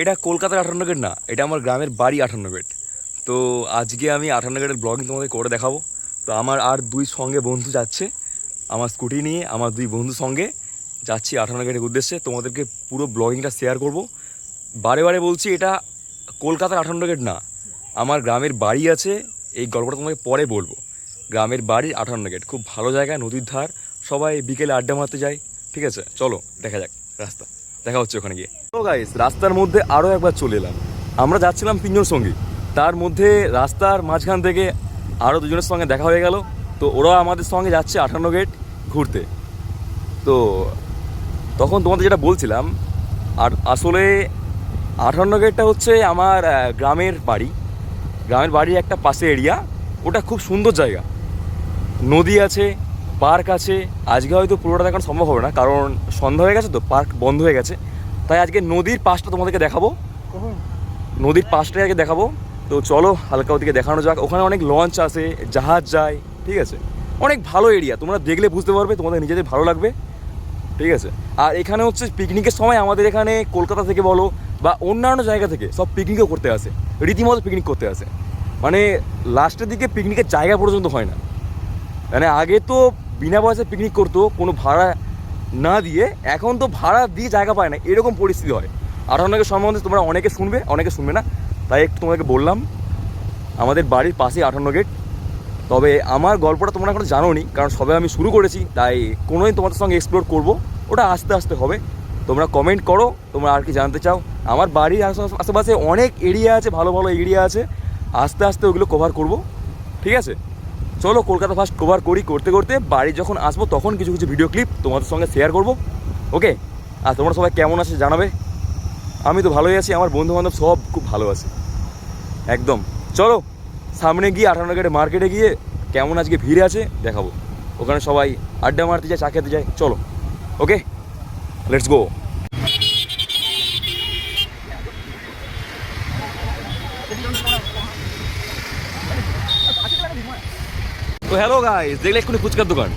এটা কলকাতার 58 গেট না, এটা আমার গ্রামের বাড়ি 58 গেট। তো আজকে আমি 58 গেটের ব্লগিং তোমাদের করে দেখাবো। তো আমার আর দুই সঙ্গে বন্ধু যাচ্ছে, আমার স্কুটি নিয়ে আমার দুই বন্ধুর সঙ্গে যাচ্ছি 58 গেটের উদ্দেশ্যে। তোমাদেরকে পুরো ব্লগিংটা শেয়ার করব। বারে বারে বলছি, এটা কলকাতার 58 গেট না, আমার গ্রামের বাড়ি আছে। এই গল্পটা তোমাকে পরে বলবো। গ্রামের বাড়ির 58 গেট, খুব ভালো জায়গা, নদীর ধার, সবাই বিকেলে আড্ডা মারতে যায়। ঠিক আছে, চলো দেখা যাক রাস্তা, দেখা হচ্ছে ওখানে গিয়ে। তো গাইস, রাস্তার মধ্যে আরও একবার চলে এলাম। আমরা যাচ্ছিলাম তিনজন সঙ্গী, তার মধ্যে রাস্তার মাঝখান থেকে আরও দুজনের সঙ্গে দেখা হয়ে গেল। তো ওরা আমাদের সঙ্গে যাচ্ছে 58 গেট ঘুরতে। তো তখন তোমাদের যেটা বলছিলাম, আর আসলে 58 গেটটা হচ্ছে আমার গ্রামের বাড়ি। গ্রামের বাড়ির একটা পাশে এরিয়া, ওটা খুব সুন্দর জায়গা, নদী আছে, পার্ক আছে। আজকে হয়তো পুরোটা দেখানো সম্ভব হবে না, কারণ সন্ধ্যা হয়ে গেছে, তো পার্ক বন্ধ হয়ে গেছে। তাই আজকে নদীর পাশটা তোমাদেরকে দেখাবো, নদীর পাশটাই আগে দেখাবো। তো চলো হালকা ওদিকে দেখানো যাক। ওখানে অনেক লঞ্চ আছে, জাহাজ যায়। ঠিক আছে, অনেক ভালো এরিয়া, তোমরা দেখলে বুঝতে পারবে, তোমাদের নিজেদের ভালো লাগবে। ঠিক আছে, আর এখানে হচ্ছে পিকনিকের সময় আমাদের এখানে কলকাতা থেকে বলো বা অন্যান্য জায়গা থেকে সব পিকনিকও করতে আসে, রীতিমতো পিকনিক করতে আসে। মানে লাস্টের দিকে পিকনিকের জায়গা পর্যন্ত হয় না। মানে আগে তো বিনা পয়সায় পিকনিক করতো, কোনো ভাড়া না দিয়ে, এখন তো ভাড়া দিয়ে জায়গা পায় না, এরকম পরিস্থিতি হয়। 58 গেট সম্বন্ধে তোমরা অনেকে শুনবে, অনেকে শুনবে না, তাই একটু তোমাদেরকে বললাম। আমাদের বাড়ির পাশেই 58 গেট। তবে আমার গল্পটা তোমরা এখন জানো নি, কারণ সবে আমি শুরু করেছি, তাই কোনোদিন তোমাদের সঙ্গে এক্সপ্লোর করবো, ওটা আস্তে আস্তে হবে। তোমরা কমেন্ট করো তোমরা আর কি জানতে চাও। আমার বাড়ির আশেপাশে অনেক এরিয়া আছে, ভালো ভালো এরিয়া আছে, আস্তে আস্তে ওগুলো কভার করব। ঠিক আছে, চলো কলকাতা ফার্স্ট কভার করি, করতে করতে বাড়ি যখন আসবো তখন কিছু কিছু ভিডিও ক্লিপ তোমাদের সঙ্গে শেয়ার করব। ওকে, আর তোমরা সবাই কেমন আছে জানাবে। আমি তো ভালোই আছি, আমার বন্ধুবান্ধব সব খুব ভালো আছে একদম। চলো সামনে গিয়ে 58 গেটে মার্কেটে গিয়ে কেমন আজকে ভিড় আছে দেখাবো। ওখানে সবাই আড্ডা মারতে যায়, চা খেতে যায়। চলো, ওকে, লেটস গো। তো হ্যালো গাইস, দেখলে এক্ষুনি ফুচকার দোকান,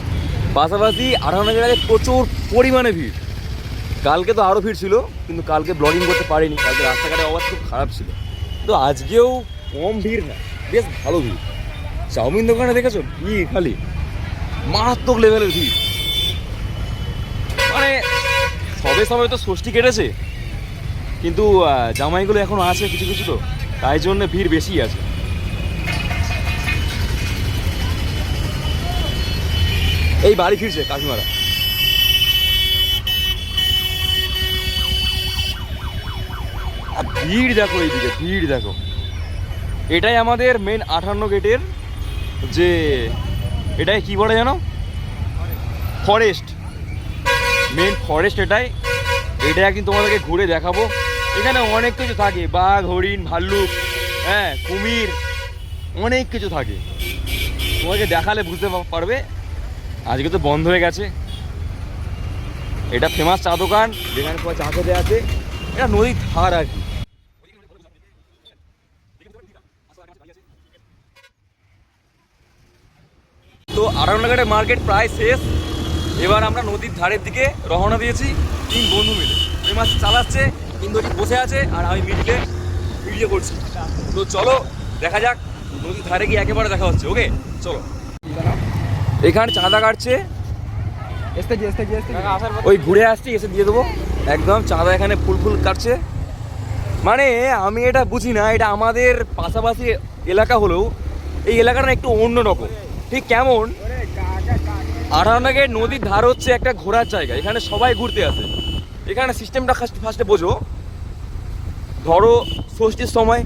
পাশাপাশি 58 গেটে প্রচুর পরিমাণে ভিড়। কালকে তো আরও ভিড় ছিল, কিন্তু কালকে ব্লগিং করতে পারিনি, কালকে রাস্তাঘাটের অবস্থা খুব খারাপ ছিল। তো আজকেও কম ভিড় না, বেশ ভালো ভিড়। চাউমিন দোকানে দেখেছো ভিড়, খালি মারাত্মক লেভেলের ভিড়। মানে সবে সবে তো ষষ্ঠী কেটেছে, কিন্তু জামাইগুলো এখনো আছে কিছু কিছু, তো তাই জন্য ভিড় বেশি আছে। এই বাড়ি ফিরছে কাকিমারা। ভিড় দেখো, এইদিকে ভিড় দেখো। এটাই আমাদের মেন 58 গেটের যে, এটাই কি বলে জানো, ফরেস্ট, মেন ফরেস্ট এটাই। এটা একদিন তোমাদেরকে ঘুরে দেখাবো। এখানে অনেক কিছু থাকে, বাঘ, হরিণ, ভাল্লুক, হ্যাঁ, কুমির, অনেক কিছু থাকে। তোমাকে দেখালে বুঝতে পারবে। আজকে তো বন্ধ হয়ে গেছে। এটা ফেমাস চা দোকান, যেখানে সবাই চা খেতে আছে। এটা নদীর ধার আর কি। তো 58 গেটের মার্কেট প্রায় শেষ। এবার আমরা নদীর ধারের দিকে রওনা দিয়েছি, তিন বন্ধু মিলে। ফেমাস চালাচ্ছে, ইন্দোজি বসে আছে, আর আমি মিডিলে ভিডিও করছি। তো চলো দেখা যাক, নদীর ধারে গিয়ে একেবারে দেখা হচ্ছে। ওকে চলো। এখানে চাঁদা কাটছে, ওই ঘুরে আসছি, এসে দিয়ে দেবো একদম। চাঁদা এখানে ফুল ফুল কাটছে। মানে আমি এটা বুঝি না, এটা আমাদের পাশাপাশি এলাকা হলেও এই এলাকাটা একটু অন্যরকম। ঠিক কেমন, 58 গেট নদীর ধার হচ্ছে একটা ঘোরার জায়গা, এখানে সবাই ঘুরতে আসে। এখানে সিস্টেমটা ফার্স্টে বোঝো। ধরো ষষ্ঠীর সময়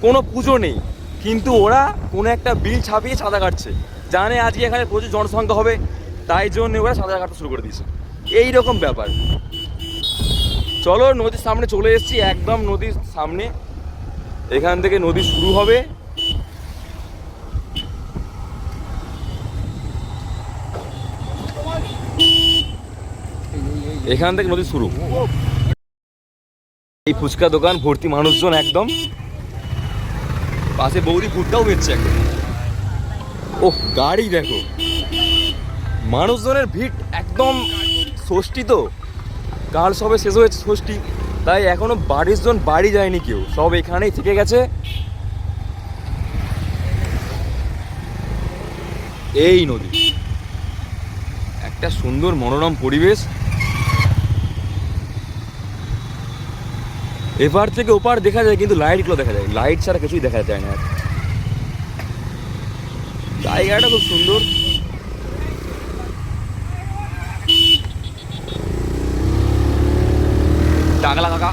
কোনো পুজো নেই, কিন্তু ওরা কোনো একটা বিল ছাপিয়ে চাঁদা কাটছে, জানে আজকে এখানে প্রচুর জনসংখ্যা হবে, তাই জন্য ওরা চাঁদা কাটতে শুরু করে দিয়েছে। এইরকম ব্যাপার। চলো নদীর সামনে চলে এসেছি, একদম নদীর সামনে। এখান থেকে নদী শুরু হবে। এখান থেকে নদী শুরু। এই ফুচকা দোকান ভর্তি মানুষজন, একদম পাশে বৌদি ফুটটাও বেচছে একদম। ওহ, গাড়ি দেখো, মানুষজনের ভিড় একদম। ষষ্ঠী তো কাল সবে শেষ হয়েছে ষষ্ঠী, তাই এখনো বাড়ির জন বাড়ি যায়নি কেউ, সব এখানেই থেকে গেছে। এই নদী, একটা সুন্দর মনোরম পরিবেশ। এপার থেকে ওপার দেখা যায়, কিন্তু লাইটগুলো দেখা যায়, লাইট ছাড়া কিছুই দেখা যায় না। জায়গাটা খুব সুন্দর। টাকলা কাকা,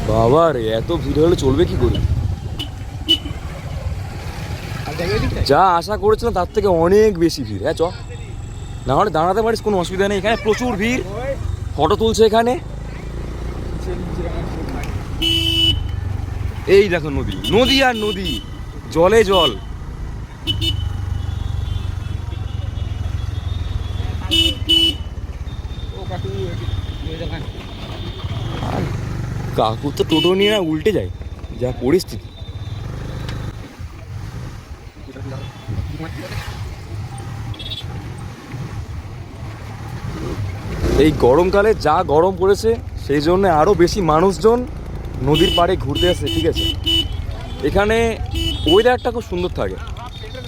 বাবা রে, এত ভিড় হলে চলবে কি করে? যা আশা করেছিলাম তার থেকে অনেক বেশি ভিড়। হ্যাঁ চ, না হলে দাঁড়াতে পারিস, কোনো অসুবিধা নেই। এখানে প্রচুর ভিড়, ফটো তুলছে এখানে। এই দেখো নদী, নদী আর নদী, জলে জল। কাকু তো টোটো নিয়ে না উল্টে যায়, যা পরিস্থিতি। এই গরমকালে যা গরম পড়েছে, সেই জন্য আরও বেশি মানুষজন নদীর পাড়ে ঘুরতে আসে। ঠিক আছে, এখানে ওয়েদারটা খুব সুন্দর থাকে,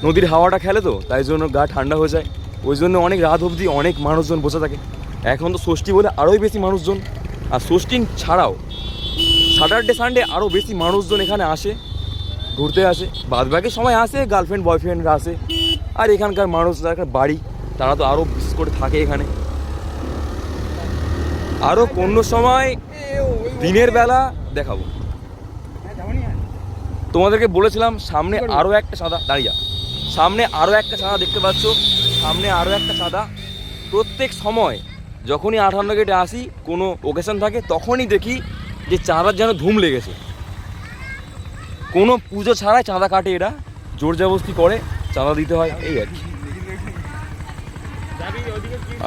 নদীর হাওয়াটা খেলে তো, তাই জন্য গা ঠান্ডা হয়ে যায়। ওই জন্য অনেক রাত অবধি অনেক মানুষজন বসে থাকে। এখন তো ষষ্ঠী বলে আরোই বেশি মানুষজন, আর ষষ্ঠী ছাড়াও স্যাটারডে সানডে আরও বেশি মানুষজন এখানে আসে, ঘুরতে আসে। বাদবাকি সময় আসে গার্লফ্রেন্ড বয়ফ্রেন্ডরা আসে, আর এখানকার মানুষ যারা বাড়ি, তারা তো আরও বিশেষ করে থাকে এখানে। আরও কোনো সময় দিনের বেলা দেখাবো তোমাদেরকে। বলেছিলাম সামনে আরও একটা সাদা, দাঁড়িয়ে সামনে আরও একটা চাঁদা দেখতে পাচ্ছ, সামনে আরও একটা চাঁদা। প্রত্যেক সময় যখনই 58 গেটে আসি, কোনো ওকেশন থাকে, তখনই দেখি যে চাঁদার যেন ধুম লেগেছে। কোনো পুজো ছাড়াই চাঁদা কাটে এরা, জোর জবরদস্তি করে চাঁদা দিতে হয়, এই আর কি।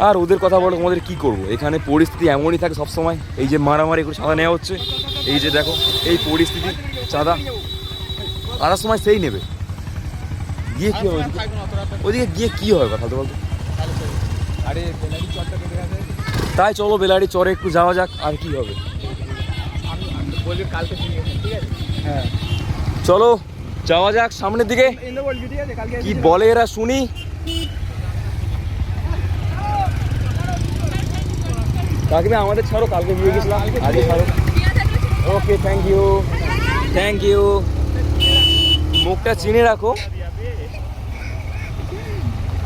আর ওদের কথা বলে তোমাদের কি করব, এখানে পরিস্থিতি এমনই থাকে সব সময়। এই যে মারামারি করে চাঁদা নেওয়া হচ্ছে, এই যে দেখো এই পরিস্থিতি, চাঁদা আসার সময় সেই নেবে, গিয়ে কি হবে ওইদিকে গিয়ে কি হবে কথা বলতো। তাই চলো বেলাড়ি চরে একটু যাওয়া যাক, আর কি হবে। হ্যাঁ চলো যাওয়া যাক সামনের দিকে, কি বলে এরা শুনি। কাকিমা আমাদের ছাড়ো, কালকে নিয়ে গেছিলাম, আজকে ছাড়ো। ওকে, থ্যাংক ইউ, থ্যাংক ইউ। মুখটা চিনে রাখো।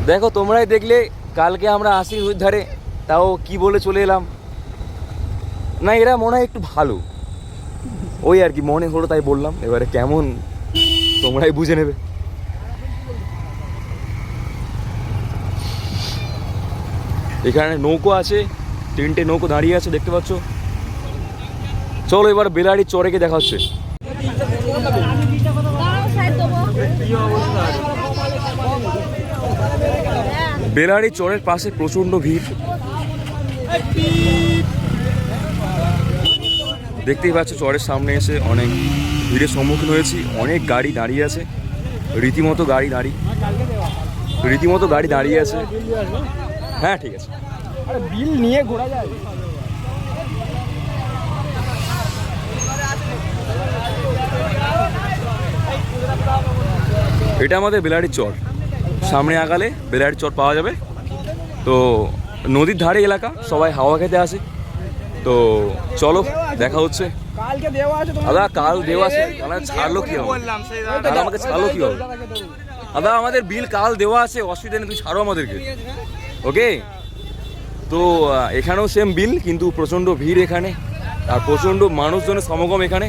দেখো তোমরাই দেখলে, কালকে আমরা আসি নদীর ধারে, তাও কি বলে চলে এলাম। না এরা মনে হয় একটু ভালো, ওই আর কি মনে হলো তাই বললাম। এবারে কেমন তোমরাই বুঝে নেবে। এখানে নৌকো আছে, 3টে নৌকো দাঁড়িয়ে আছে দেখতে পাচ্ছ। চলো এবার বেলাড়ির চরে গিয়ে দেখা হচ্ছে। বেলাড়ি চরের পাশে প্রচন্ড ভিড়, দেখতেই পাচ্ছ। চরের সামনে এসে অনেক ভিড়ের সম্মুখীন হয়েছি, অনেক গাড়ি দাঁড়িয়ে আছে, রীতিমতো গাড়ি দাঁড়িয়ে আছে। হ্যাঁ ঠিক আছে, বিল নিয়ে ঘোরা যায়। এটা আমাদের বেলাড়ির চর, সামনে আগালে বেলাড়ির চর পাওয়া যাবে। তো নদীর ধারে এলাকা, সবাই হাওয়া খেতে আসে। তো চলো দেখা হচ্ছে। দাদা কাল দেওয়া আছে, ছাড়লো কি হবে? দাদা আমাকে ছাড়লো কি হবে? দাদা আমাদের বিল কাল দেওয়া আছে, অসুবিধা নেই, তুমি ছাড়ো আমাদেরকে। ওকে, তো এখানেও সেম বিল, কিন্তু প্রচণ্ড ভিড় এখানে, আর প্রচণ্ড মানুষজনের সমাগম এখানে।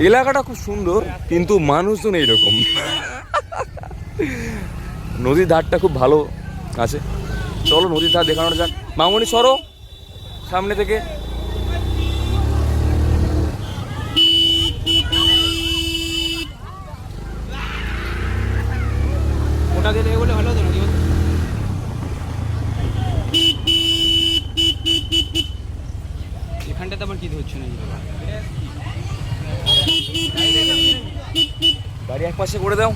এলাকাটা খুব সুন্দর, কিন্তু মানুষজন এইরকম। নদীর ধারটা খুব ভালো আছে। চলো নদীর ধার দেখানো যাক। মামনি সরো সামনে থেকে। ওটা দিয়ে বলে ভালো হতো নাকি? এখানটাতে আবার কি হচ্ছে না? গাড়ি এক পাশে করে দাও,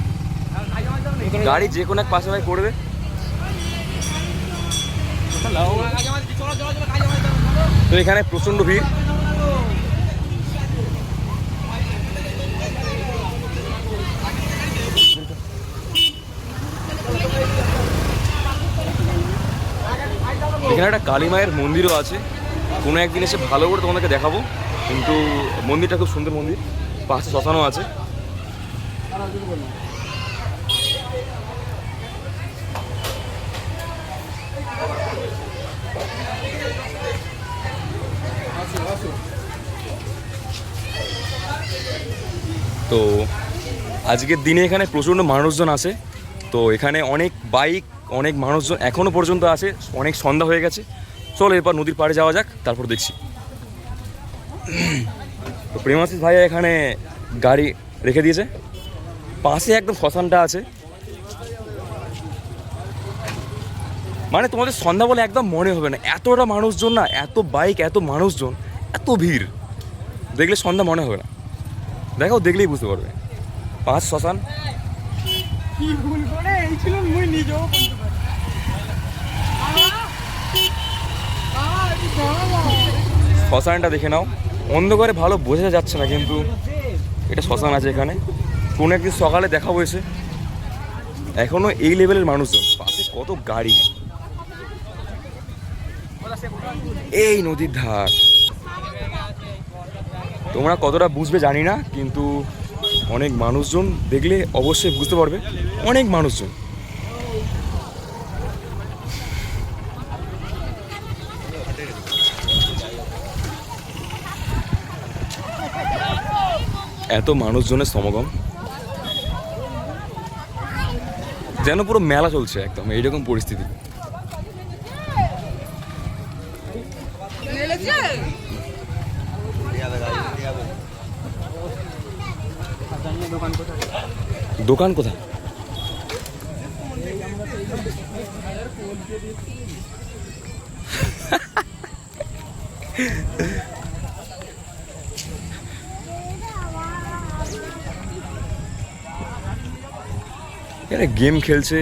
গাড়ি যে কোনো এক পাশে ভাই করবে। তো এখানে প্রচণ্ড ভিড়। এখানে একটা কালী মায়ের মন্দিরও আছে, কোনো একদিন এসে ভালো করে তোমাদেরকে দেখাবো। কিন্তু মন্দিরটা খুব সুন্দর মন্দির, পাশে শ্মশানও আছে। তো আজকের দিনে এখানে প্রচণ্ড মানুষজন আছে। তো এখানে অনেক বাইক, অনেক মানুষজন এখনও পর্যন্ত আছে, অনেক সন্ধ্যা হয়ে গেছে। চলো এরপর নদীর পাড়ে যাওয়া যাক, তারপর দেখছি। তো প্রেমাশিস ভাইয়া এখানে গাড়ি রেখে দিয়েছে, পাশে একদম শ্মশানটা আছে। মানে তোমাদের সন্ধ্যা বলে একদম মনে হবে না, এতটা মানুষজন না, এত বাইক, এত মানুষজন, এত ভিড়, দেখলে সন্ধ্যা মনে হবে না। দেখো, দেখলেই বুঝতে পারবে। পাঁচ শ্মশান, শ্মশানটা দেখে নাও। অন্ধকারে ভালো বোঝা যাচ্ছে না, কিন্তু এটা শ্মশান আছে এখানে। কোনো একদিন সকালে দেখাবো এসে। এখনো এই লেভেলের মানুষজন, পাশে কত গাড়ি। এই নদীর ধার, তোমরা কতটা বুঝবে জানি না, কিন্তু অনেক মানুষজন, দেখলে অবশ্যই বুঝতে পারবে, অনেক মানুষজন। এত মানুষজনের সমাগম, যেন পুরো মেলা চলছে একদম, এইরকম পরিস্থিতি। দোকান কোথায়? এখানে গেম খেলছে,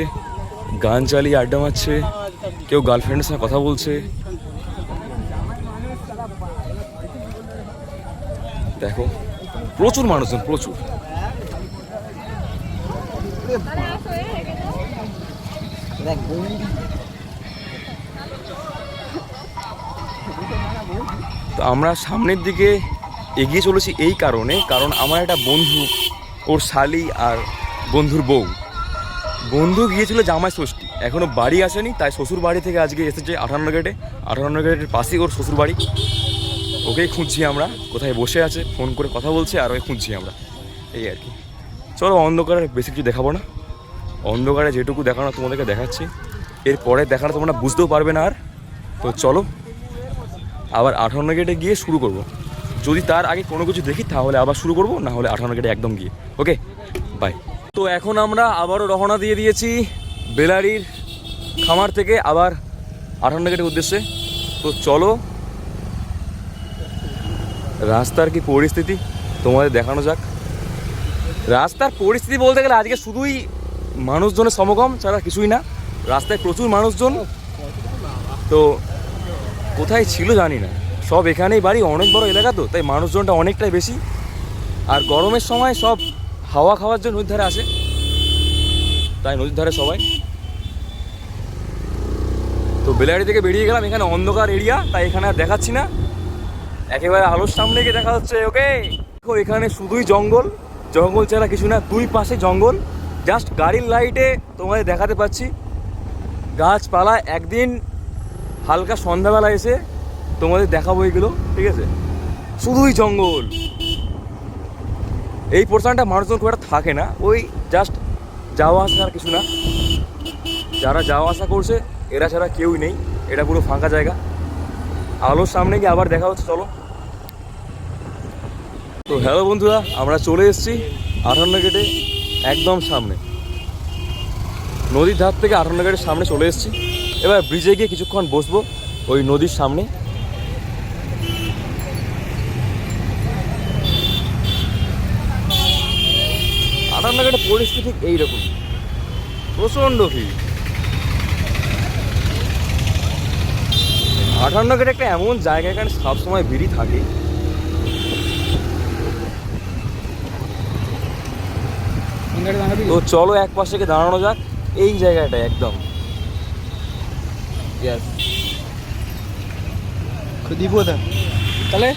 গান চালিয়ে আড্ডা মারছে, কেউ গার্লফ্রেন্ডের সঙ্গে কথা বলছে। দেখো, প্রচুর মানুষজন, প্রচুর। তো আমরা সামনের দিকে এগিয়ে চলেছি এই কারণে, কারণ আমার একটা বন্ধু, ওর শালি আর বন্ধুর বউ, বন্ধু গিয়েছিল জামাই ষষ্ঠী, এখনও বাড়ি আসেনি। তাই শ্বশুর বাড়ি থেকে আজকে এসেছে 58 গেটে। 58 গেটের পাশেই ওর শ্বশুর বাড়ি। ওকেই খুঁজছি আমরা, কোথায় বসে আছে, ফোন করে কথা বলছে, আর ওকে খুঁজছি আমরা, এই আর কি। চলো, অন্ধকারে বেশি কিছু দেখাবো না, অন্ধকারে যেটুকু দেখানো তোমাদেরকে দেখাচ্ছি। এরপরে দেখানো তোমরা বুঝতেও পারবে না আর। তো চলো আবার 58 গেটে গিয়ে শুরু করব। যদি তার আগে কোনো কিছু দেখি তাহলে আবার শুরু করব, না হলে 58 গেটে একদম গিয়ে। ওকে, বাই। তো এখন আমরা আবারও রওনা দিয়ে দিয়েছি বেলারির খামার থেকে আবার 58 গেটের উদ্দেশ্যে। তো চলো, রাস্তার কি পরিস্থিতি তোমাদের দেখানো যাক। রাস্তার পরিস্থিতি বলতে গেলে আজকে শুধুই মানুষজনের সমাগম ছাড়া কিছুই না। রাস্তায় প্রচুর মানুষজন, তো কোথায় ছিল জানি না, সব এখানেই বাড়ি, অনেক বড় এলাকা তো, তাই মানুষজনটা অনেকটাই বেশি। আর গরমের সময় সব হাওয়া খাওয়ার জন্য নদীর ধারে আসে, তাই নদীর ধারে সবাই। তো বেলারি থেকে বেরিয়ে গেলাম, এখানে অন্ধকার এরিয়া, তাই এখানে আর দেখাচ্ছি না, একেবারে আলোর সামনে গিয়ে দেখা হচ্ছে। ওকে, দেখো এখানে শুধুই জঙ্গল, জঙ্গল ছাড়া কিছু না, দুই পাশে জঙ্গল, জাস্ট গাড়ির লাইটে তোমাদের দেখাতে পাচ্ছি গাছপালা। একদিন হালকা সন্ধ্যাবেলা এসে তোমাদের দেখাবো এগুলো, ঠিক আছে। শুধুই জঙ্গল, এই পোর্শনটা মানুষজন খুব একটা থাকে না, ওই জাস্ট যাওয়া আসা আর কিছু না। যারা যাওয়া আসা করছে এরা ছাড়া কেউই নেই, এটা পুরো ফাঁকা জায়গা। আলোর সামনে গিয়ে আবার দেখা হচ্ছে, চলো। তো হ্যালো বন্ধুরা, আমরা চলে এসেছি 58 গেটে একদম সামনে, নদীর ধার থেকে 58 গেটের সামনে চলে এসেছি। এবার ব্রিজে গিয়ে কিছুক্ষণ বসবো ওই নদীর সামনে। আটান্নগরের পরিস্থিতি ঠিক এইরকম, প্রচণ্ড ভিড়। আটান্নগর একটা এমন জায়গা, এখানে সবসময় ভিড়ই থাকে। তো চলো এক পাশে দাঁড়ানো যাক এই জায়গাটা একদম। তাহলে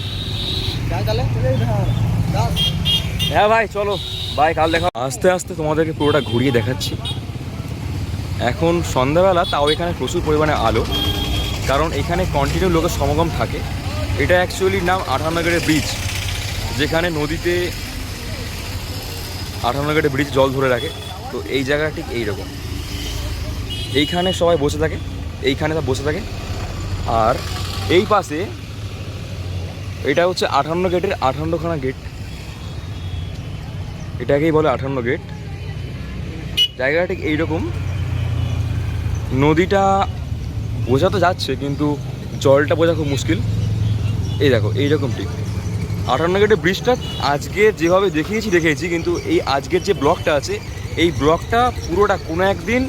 হ্যাঁ ভাই চলো, ভাই কাল দেখা। আস্তে আস্তে তোমাদেরকে পুরোটা ঘুরিয়ে দেখাচ্ছি। এখন সন্ধ্যাবেলা, তাও এখানে প্রচুর পরিমাণে আলো, কারণ এখানে কন্টিনিউ লোকের সমাগম থাকে। এটা অ্যাকচুয়ালি নাম আটান্নগরের ব্রিজ, যেখানে নদীতে আটান্নগরের ব্রিজ জল ধরে রাখে। তো এই জায়গাটা ঠিক এইরকম, এইখানে সবাই বসে থাকে, এইখানে সব বসে থাকে। আর এই পাশে এটা হচ্ছে 58 গেটের 58খানা গেট, এটাকেই বলে 58 গেট। জায়গাটা ঠিক এইরকম, নদীটা বোঝা তো যাচ্ছে কিন্তু জলটা বোঝা খুব মুশকিল। এই দেখো এইরকম ঠিক 58 গেটের ব্রিজটা আজকে যেভাবে দেখিয়েছি, কিন্তু এই আজকের যে ব্লগটা আছে, এই ব্লগটা পুরোটা কোনো একদিন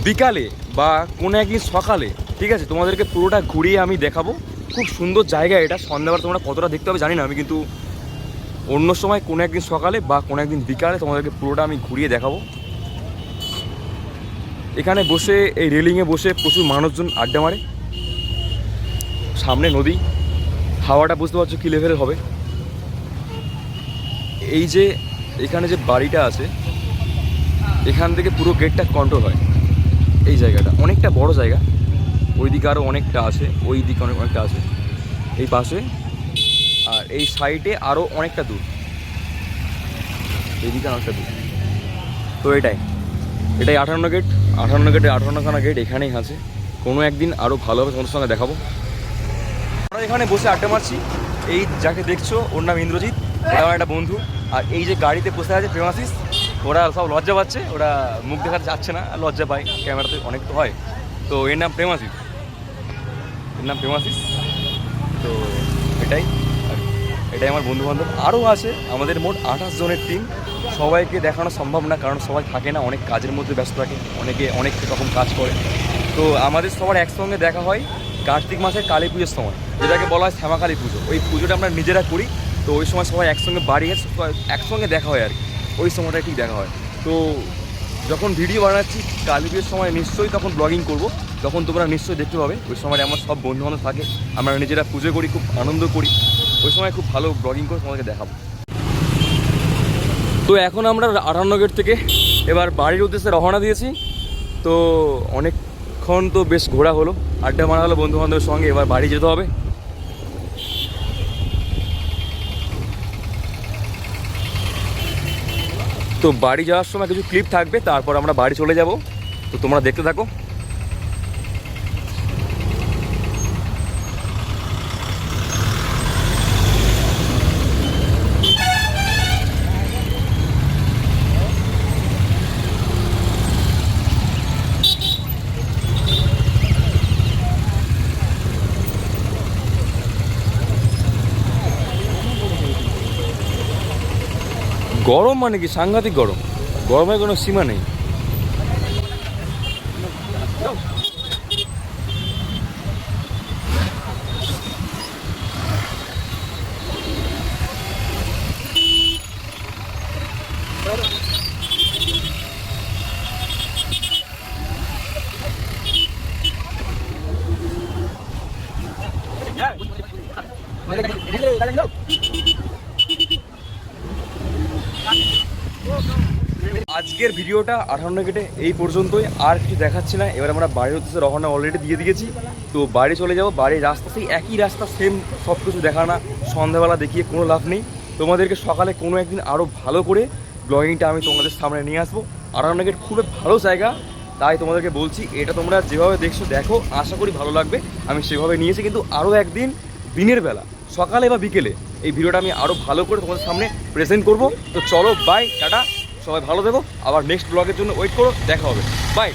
বিকালে বা কোনো একদিন সকালে, ঠিক আছে, তোমাদেরকে পুরোটা ঘুরিয়ে আমি দেখাবো। খুব সুন্দর জায়গা এটা। সন্ধ্যাবেলা তোমরা কতটা দেখতে হবে জানি না আমি, কিন্তু অন্য সময় কোনো একদিন সকালে বা কোনো একদিন বিকালে তোমাদেরকে পুরোটা আমি ঘুরিয়ে দেখাবো। এখানে বসে, এই রেলিংয়ে বসে প্রচুর মানুষজন আড্ডা মারে। সামনে নদী, হাওয়াটা বুঝতে পারছো কী লেভেলের হবে। এই যে এখানে যে বাড়িটা আছে, এখান থেকে পুরো গেটটা কন্ট্রোল হয়। এই জায়গাটা অনেকটা বড় জায়গা, ওই দিকে আরও অনেকটা আছে, ওই দিকে অনেকটা আছে, এই পাশে, আর এই সাইডে আরও অনেকটা দূর, এইদিকে অনেকটা দূর। তো এটাই 58 গেট। 58 গেটে 58খানা গেট এখানেই আছে। কোনো একদিন আরও ভালোভাবে তোমাদের সঙ্গে দেখাবো। আমরা এখানে বসে আড্ডা মারছি। এই যাকে দেখছো ওর নাম ইন্দ্রজিৎ, এটা আমার একটা বন্ধু। আর এই যে গাড়িতে বসে আছে প্রেমাশিস, ওরা সব লজ্জা পাচ্ছে, ওরা মুখ দেখাতে যাচ্ছে না, লজ্জা পায়, ক্যামেরাতে অনেক তো হয়। তো এর নাম প্রেমাশিস, তো এটাই আমার বন্ধুবান্ধব আরও আছে। আমাদের মোট 28 জনের টিম। সবাইকে দেখানো সম্ভব না, কারণ সবাই থাকে না, অনেক কাজের মধ্যে ব্যস্ত থাকে, অনেকে অনেক রকম কাজ করে। তো আমাদের সবার একসঙ্গে দেখা হয় কার্তিক মাসের কালী পুজোর সময়, যেটাকে বলা হয় শ্যামাকালী পুজো। ওই পুজোটা আমরা নিজেরা করি। তো ওই সময় সবাই একসঙ্গে বাড়ি এসে একসঙ্গে দেখা হয় আর কি, ওই সময়টাই ঠিক দেখা হয়। তো যখন ভিডিও বানাচ্ছি কালী পুজোর সময় নিশ্চয়ই তখন ব্লগিং করব, তখন তোমরা নিশ্চয়ই দেখতে পাবে। ওই সময় আমার সব বন্ধুবান্ধব থাকে, আমরা নিজেরা পুজো করি, খুব আনন্দ করি। ওই সময় খুব ভালো ব্লগিং করে তোমাদেরকে দেখাবো। তো এখন আমরা 58 গেট থেকে এবার বাড়ির উদ্দেশ্যে রওনা দিয়েছি। তো অনেকক্ষণ তো বেশ ঘোরা হলো, আড্ডা মারা হলো বন্ধুবান্ধবের সঙ্গে, এবার বাড়ি যেতে হবে। তো বাড়ি যাওয়ার সময় কিছু ক্লিপ থাকবে, তারপর আমরা বাড়ি চলে যাব। তো তোমরা দেখতে থাকো। গরম মানে কি সাংঘাতিক গরম, গরমের কোনো সীমা নেই। আজকের ভিডিওটা 58 গেটে এই পর্যন্তই, আর কিছু দেখাচ্ছি না। এবার আমরা বাড়ির উদ্দেশ্যে রওনা অলরেডি দিয়ে দিয়েছি। তো বাড়ি চলে যাব। বাড়ির রাস্তা সেই একই রাস্তা, সেম সব কিছু দেখানা সন্ধ্যাবেলা দেখিয়ে কোনো লাভ নেই। তোমাদেরকে সকালে কোনো একদিন আরও ভালো করে ব্লগিংটা আমি তোমাদের সামনে নিয়ে আসবো। 58 গেট খুবই ভালো জায়গা, তাই তোমাদেরকে বলছি এটা তোমরা যেভাবে দেখছো দেখো, আশা করি ভালো লাগবে। আমি সেভাবে নিয়েছি, কিন্তু আরও একদিন দিনের বেলা সকালে বা বিকেলে এই ভিডিওটা আমি আরও ভালো করে তোমাদের সামনে প্রেজেন্ট করব। তো চলো বাই, টাটা, সবাই ভালো থেকো। আবার নেক্সট ব্লগের জন্য ওয়েট করো, দেখা হবে, বাই।